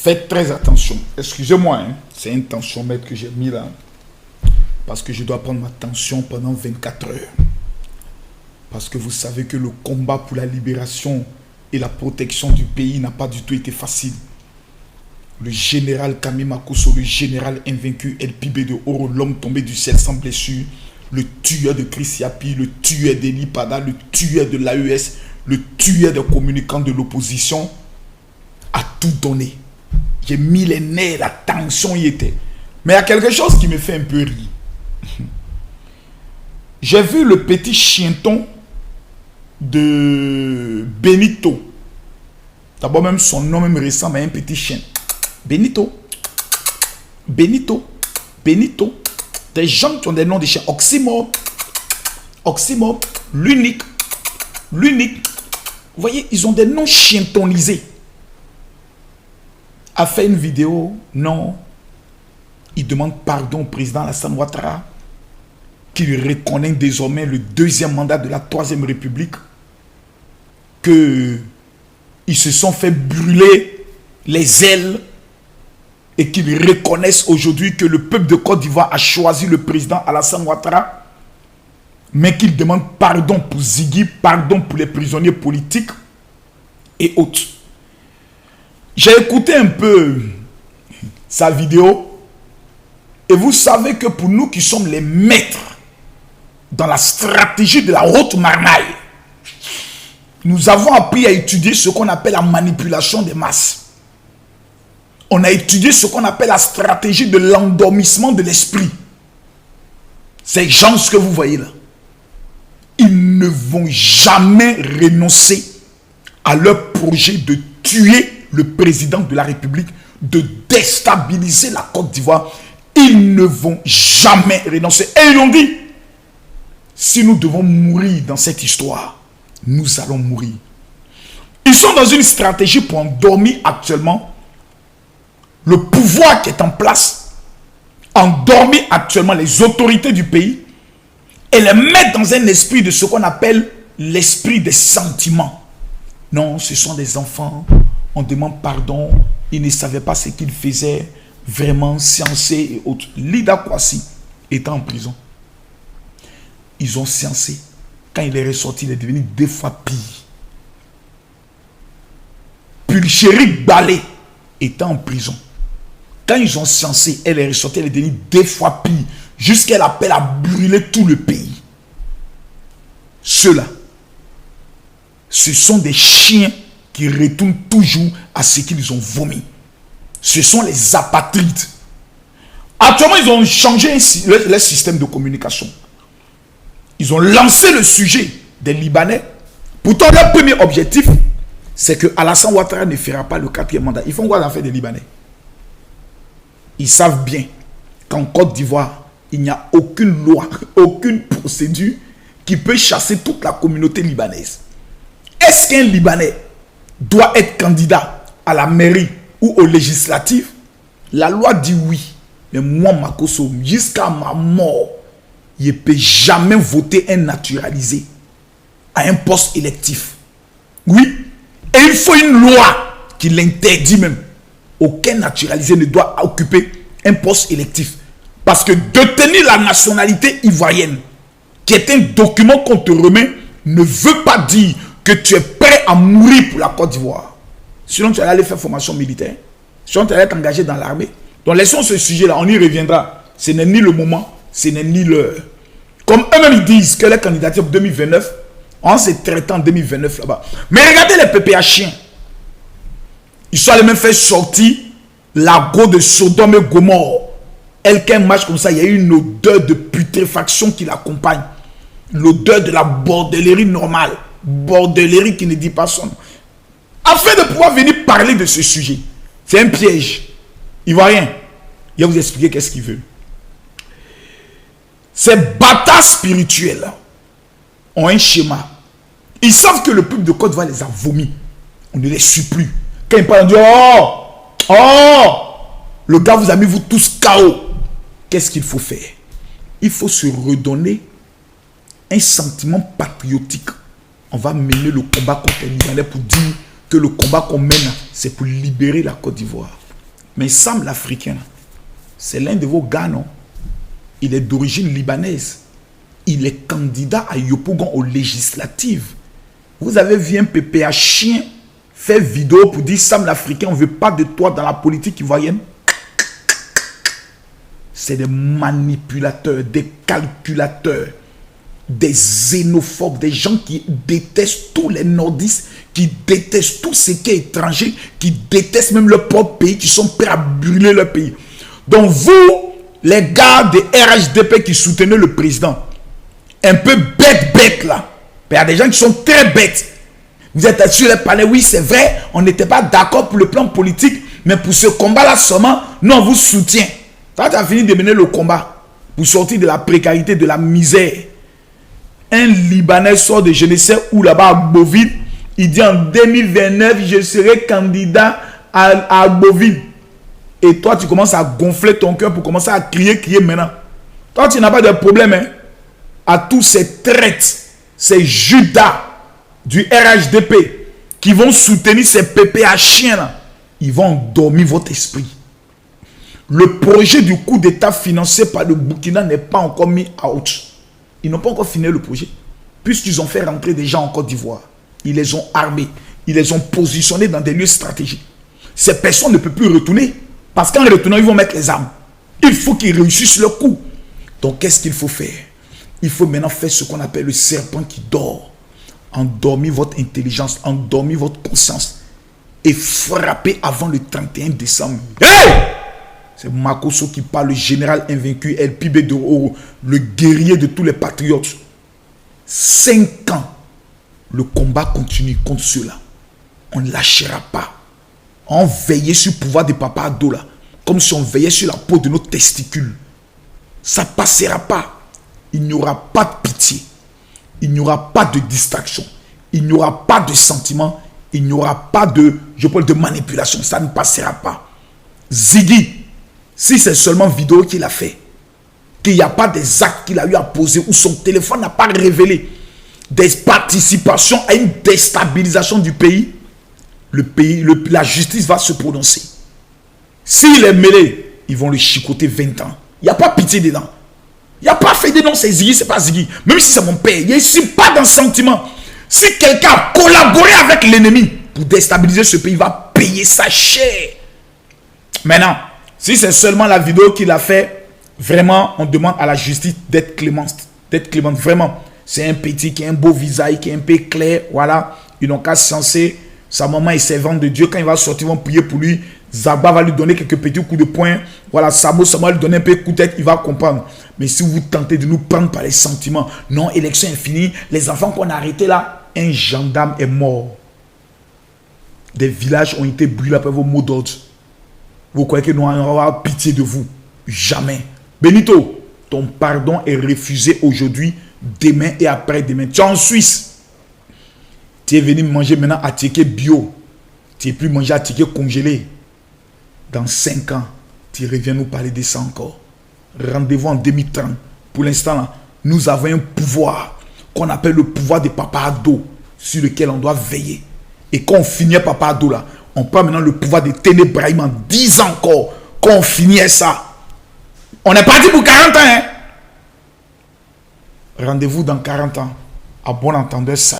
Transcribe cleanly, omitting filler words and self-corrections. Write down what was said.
Faites très attention. Excusez-moi, hein, c'est un tensiomètre que j'ai mis là. Parce que je dois prendre ma tension pendant 24 heures. Parce que vous savez que le combat pour la libération et la protection du pays n'a pas du tout été facile. Le général Kami Makosso, le général invaincu El Pibé de Oro, l'homme tombé du ciel sans blessure, le tueur de Chris Yapi, le tueur d'Eli Pada, le tueur de l'AES, le tueur des communicants de l'opposition, a tout donné. J'ai mis les nerfs, la tension y était. Mais il y a quelque chose qui me fait un peu rire. J'ai vu le petit chienton de Benito. D'abord, même son nom même ressemble à un petit chien. Benito. Benito. Benito. Des gens qui ont des noms de chiens. Oxymore. Oxymore. L'unique. L'unique. Vous voyez, ils ont des noms chientonisés. A fait une vidéo. Non. Il demande pardon au président Alassane Ouattara, qu'il reconnaît désormais le deuxième mandat de la Troisième République, qu'ils se sont fait brûler les ailes et qu'ils reconnaissent aujourd'hui que le peuple de Côte d'Ivoire a choisi le président Alassane Ouattara, mais qu'il demande pardon pour Ziggy, pardon pour les prisonniers politiques et autres. J'ai écouté un peu sa vidéo et vous savez que pour nous qui sommes les maîtres dans la stratégie de la haute marmaille, nous avons appris à étudier ce qu'on appelle la manipulation des masses. On a étudié ce qu'on appelle la stratégie de l'endormissement de l'esprit. Ces gens que vous voyez là, ils ne vont jamais renoncer à leur projet de tuer le président de la République, de déstabiliser la Côte d'Ivoire. Ils ne vont jamais renoncer. Et ils ont dit, si nous devons mourir dans cette histoire, nous allons mourir. Ils sont dans une stratégie pour endormir actuellement le pouvoir qui est en place, endormir actuellement les autorités du pays et les mettre dans un esprit de ce qu'on appelle l'esprit des sentiments. Non, ce sont des enfants, on demande pardon, ils ne savaient pas ce qu'ils faisaient, vraiment sciencé et autres. Lida Kwasi étant en prison, ils ont sciencé. Quand il est ressorti, il est devenu 2 fois pire. Pulchéri Balé étant en prison. Quand ils ont sciencé, elle est ressortie, elle est devenue 2 fois pire. Jusqu'elle appelle à brûler tout le pays. Ceux-là, ce sont des chiens qui retournent toujours à ce qu'ils ont vomi. Ce sont les apatrides. Actuellement, ils ont changé le système de communication. Ils ont lancé le sujet des Libanais. Pourtant, leur premier objectif, c'est que Alassane Ouattara ne fera pas le 4e mandat. Ils font quoi dans l'affaire des Libanais? Ils savent bien qu'en Côte d'Ivoire, il n'y a aucune loi, aucune procédure qui peut chasser toute la communauté libanaise. Est-ce qu'un Libanais doit être candidat à la mairie ou aux législatives? La loi dit oui. Mais moi, Makosso, jusqu'à ma mort, il ne peut jamais voter un naturalisé à un poste électif. Oui. Et il faut une loi qui l'interdit même. Aucun naturalisé ne doit occuper un poste électif. Parce que détenir la nationalité ivoirienne, qui est un document qu'on te remet, ne veut pas dire que tu es prêt à mourir pour la Côte d'Ivoire. Sinon, tu allais aller faire formation militaire. Sinon, tu allais t'engager dans l'armée. Donc, laissons ce sujet-là, on y reviendra. Ce n'est ni le moment, ce n'est ni l'heure. Comme eux-mêmes ils disent que les candidatures 2029, on s'est traité en 2029 là-bas. Mais regardez les PPHiens. Ils sont allés même faire sortir la go de Sodome et Gomorrhe. Qu'un match comme ça, il y a eu une odeur de putréfaction qui l'accompagne. L'odeur de la bordellerie normale. Bordellerie qui ne dit pas son nom. Afin de pouvoir venir parler de ce sujet. C'est un piège. Ivoirien, il va vous expliquer qu'est-ce qu'il veut. Ces bâtards spirituels ont un schéma. Ils savent que le peuple de Côte d'Ivoire les a vomis. On ne les suit plus. Quand ils parlent, on dit le gars vous a mis vous tous KO. Qu'est-ce qu'il faut faire? Il faut se redonner un sentiment patriotique. On va mener le combat contre les Libanais pour dire que le combat qu'on mène, c'est pour libérer la Côte d'Ivoire. Mais Sam l'Africain, c'est l'un de vos gars, non? Il est d'origine libanaise. Il est candidat à Yopougon aux législatives. Vous avez vu un PPA chien faire vidéo pour dire Sam l'Africain, on ne veut pas de toi dans la politique ivoirienne. C'est des manipulateurs, des calculateurs, des xénophobes, des gens qui détestent tous les nordistes, qui détestent tout ce qui est étranger, qui détestent même leur propre pays, qui sont prêts à brûler leur pays. Donc vous, les gars de RHDP qui soutenaient le président, un peu bête là, il y a des gens qui sont très bêtes. Vous êtes sur les palais, oui c'est vrai, on n'était pas d'accord pour le plan politique, mais pour ce combat-là seulement, nous on vous soutient. Quand tu as fini de mener le combat, pour sortir de la précarité, de la misère, un Libanais sort de je ne sais où là-bas à Boville, il dit en 2029, je serai candidat à Agboville. Et toi, tu commences à gonfler ton cœur pour commencer à crier maintenant. Toi, tu n'as pas de problème, hein, à tous ces traites, ces Judas du RHDP qui vont soutenir ces PPA chiens là. Ils vont endormir votre esprit. Le projet du coup d'État financé par le Burkina n'est pas encore mis out. Ils n'ont pas encore fini le projet. Puisqu'ils ont fait rentrer des gens en Côte d'Ivoire. Ils les ont armés. Ils les ont positionnés dans des lieux stratégiques. Ces personnes ne peuvent plus retourner. Parce qu'en retournant, ils vont mettre les armes. Il faut qu'ils réussissent leur coup. Donc, qu'est-ce qu'il faut faire? Il faut maintenant faire ce qu'on appelle le serpent qui dort. Endormir votre intelligence, endormir votre conscience. Et frapper avant le 31 décembre. Hey! C'est Makosso qui parle, le général invaincu, El Pibe de Oro, le guerrier de tous les patriotes. 5 ans, le combat continue contre ceux-là. On ne lâchera pas. On veillait sur le pouvoir de Papa Ado là, comme si on veillait sur la peau de nos testicules. Ça ne passera pas. Il n'y aura pas de pitié. Il n'y aura pas de distraction. Il n'y aura pas de sentiment. Il n'y aura pas de, je parle de manipulation. Ça ne passera pas. Ziggy, si c'est seulement vidéo qu'il a fait, qu'il n'y a pas des actes qu'il a eu à poser ou son téléphone n'a pas révélé des participations à une déstabilisation du pays, la justice va se prononcer. S'il est mêlé, ils vont le chicoter 20 ans. Il n'y a pas pitié dedans. Il n'y a pas fait de non, c'est Ziggy, c'est pas Ziggy. Même si c'est mon père, je ne suis pas dans le sentiment. Si quelqu'un a collaboré avec l'ennemi pour déstabiliser ce pays, il va payer sa chair. Maintenant, si c'est seulement la vidéo qu'il a fait, vraiment, on demande à la justice d'être clémente. D'être clémente, vraiment. C'est un petit qui a un beau visage, qui est un peu clair. Voilà, ils n'ont qu'à censer. Sa maman est servante de Dieu. Quand il va sortir, ils vont prier pour lui. Zaba va lui donner quelques petits coups de poing. Voilà, Samo va lui donner un peu de coup de tête. Il va comprendre. Mais si vous tentez de nous prendre par les sentiments, non, élection infinie, les enfants qu'on a arrêtés là, un gendarme est mort. Des villages ont été brûlés après vos mots d'ordre. Vous croyez que nous allons avoir pitié de vous? Jamais. Benito, ton pardon est refusé aujourd'hui, demain et après-demain. Tu es en Suisse. Tu es venu manger maintenant à ticket bio. Tu n'es plus mangé à ticket congelé. Dans 5 ans, tu reviens nous parler de ça encore. Rendez-vous en 2030. Pour l'instant, là, nous avons un pouvoir qu'on appelle le pouvoir de Papa Ado, sur lequel on doit veiller. Et quand on finit Papa Ado là, on prend maintenant le pouvoir de Ténébrahim en 10 ans encore. Quand on finit ça, on est parti pour 40 ans. Hein? Rendez-vous dans 40 ans. À bon entendeur, ça.